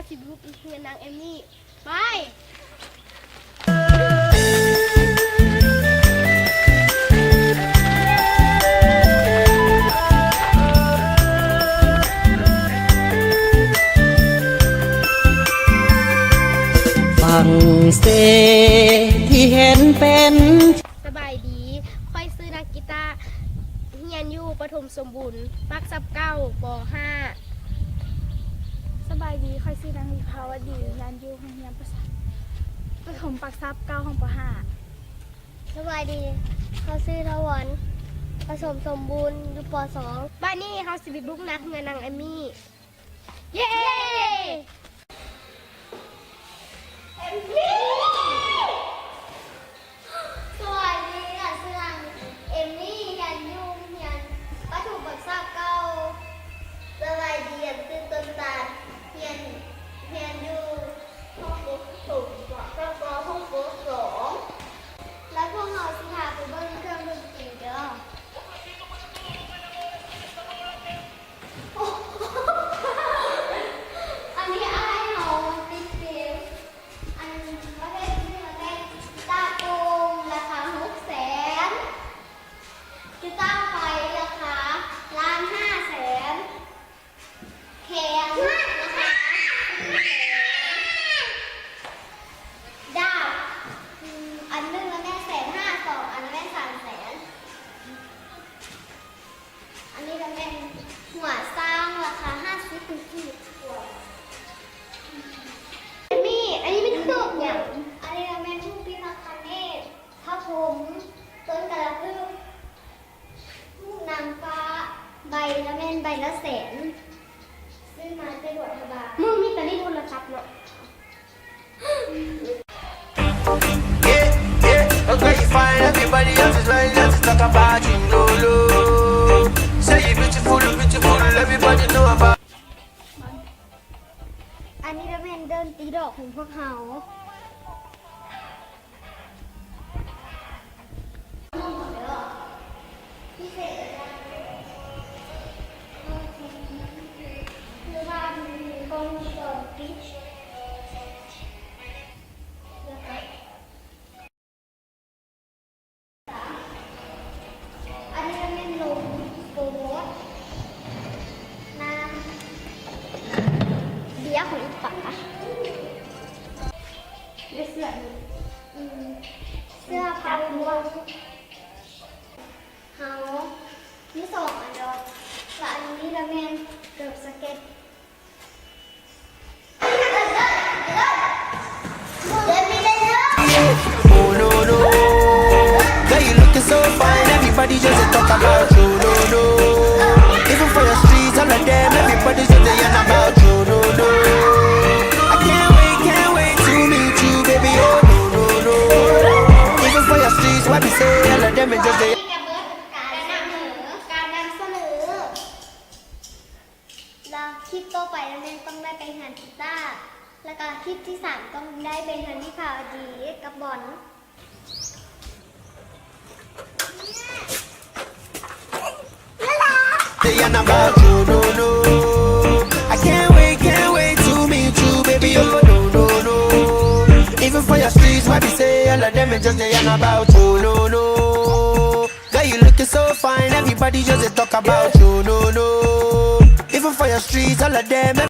สิบุกเงินนางเอมมี่ไปฟังเสที่เห็นเป็นสบายดีค่อยซื้อนักกีตาร์เฮียนอยู่ปฐมสมบูรณ์ปักซับเก้าป .5 สบายดีค่อยซื้อนางวิภาวดียานยูห้องเรียนปฐมปักซับ9ห้องป .5 สบายดีเขาซื้อทวันผสมสมบูรณ์อยู่ป .2 บ้านนี้เขาสิบุกนักเงินนางเอมมี่เย้สวัสดีค่ะชื่อนางเอมมี่ยันยุ่งยันวัตถุบักซาเก้าสวัสดียันตื่นต้นตาเฮียนอยู่ห้องบุ๊กถูกกว่าก็ห้องบุ๊กสองแล้วพวกเราสิหาไปเบิ้ลเครื่องดนตรีเด้ออันนี้อะไรเหรอติ๊กติ๊กอันประเภทนี้ประเภทตาโกงราคา600,000กีตาร์ไฟราคา1,500,000แขนราคาดาบอันหนึ่งละแม่150,000 2อันละแม่300,000อันนี้ละแม่หัวสร้างราคา50ถึง40,000เอมมี่อันนี้เป็นเครื่องอย่าง อันนี้เราแม่นผู้พิทักษ์เนตรพระพรหมต้นกระพึ่งนางฟ้าใบละแม่นใบละแสนซื้อมาไปบวชทบาท มึงมีแต่นี่โทรศัพท์เนาะ Okay, you find everybody else is like let's talk about you, Lulu. Say you beautiful, beautiful, everybody know about. อันนี้ละแม่นเดินตีดอกของพวกเขาพิเศษคือว่ามีกล้องวงจรปิดอันนี้เป็นลงโปรโมทน้ำเบียร์ของอีป๋าเสื้อเสื้อผ้าบัวเฮาที่สองอันเดียวและอันนี้ละแม่นเกือบสเก็ตOh no no, girl you looking so fine, everybody just talk about you, no no. Even for your streets, all of them, everybody just yarn about you, no no. I can't wait to meet you, baby, oh no no no. Even for your streets, what we say, all of them is just. การนำเสนอแล้วคลิปต่อไปแล้วแม่นต้องได้ไปหันกีตาร์แล้วก็คลิปที่3ต้องได้ไปหันวิภาวดีกับบอล They yarn about you, no no. I can't wait to meet you, baby, oh no no no. Even for your streets, what we say, all of them is just yarn about you, no no. Girl you looking so fine, everybody just talk about you, no no. Even for your streets, all of them.